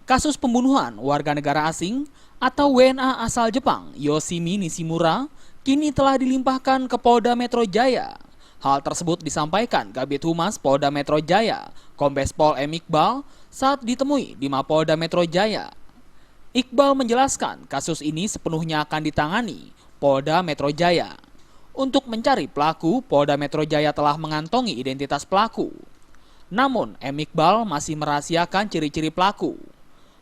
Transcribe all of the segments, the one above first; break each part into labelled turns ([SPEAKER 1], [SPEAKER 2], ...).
[SPEAKER 1] Kasus pembunuhan warga negara asing atau WNA asal Jepang, Yoshimi Nishimura, kini telah dilimpahkan ke Polda Metro Jaya. Hal tersebut disampaikan Kabid Humas Polda Metro Jaya, Kombes Pol M. Iqbal, saat ditemui di Mapolda Metro Jaya. Iqbal menjelaskan kasus ini sepenuhnya akan ditangani Polda Metro Jaya. Untuk mencari pelaku, Polda Metro Jaya telah mengantongi identitas pelaku. Namun, M. Iqbal masih merahasiakan ciri-ciri pelaku.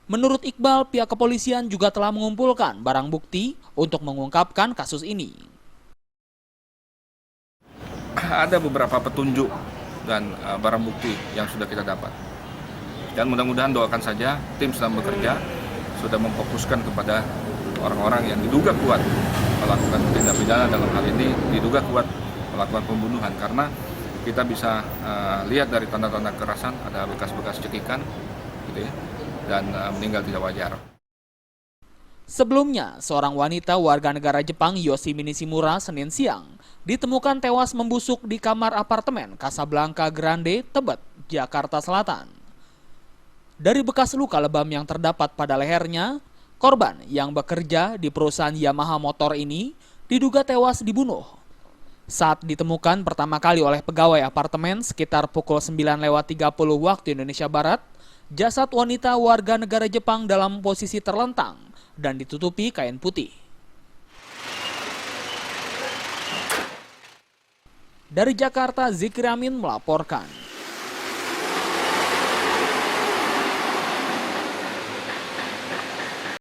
[SPEAKER 1] Menurut Iqbal, pihak kepolisian juga telah mengumpulkan barang bukti untuk mengungkapkan kasus ini.
[SPEAKER 2] Ada beberapa petunjuk dan barang bukti yang sudah kita dapat. Dan mudah-mudahan doakan saja, tim sedang bekerja, sudah memfokuskan kepada orang-orang yang diduga kuat melakukan tindak pidana, dalam hal ini diduga kuat melakukan pembunuhan. Karena kita bisa lihat dari tanda-tanda kekerasan, ada bekas-bekas cekikan gitu ya, dan meninggal tidak wajar.
[SPEAKER 1] Sebelumnya, seorang wanita warga negara Jepang, Yoshimi Nishimura, Senin siang ditemukan tewas membusuk di kamar apartemen Casablanca Grande, Tebet, Jakarta Selatan. Dari bekas luka lebam yang terdapat pada lehernya, korban yang bekerja di perusahaan Yamaha Motor ini diduga tewas dibunuh. Saat ditemukan pertama kali oleh pegawai apartemen sekitar pukul 9.30 waktu Indonesia Barat, jasad wanita warga negara Jepang dalam posisi terlentang dan ditutupi kain putih. Dari Jakarta, Zikri Amin melaporkan.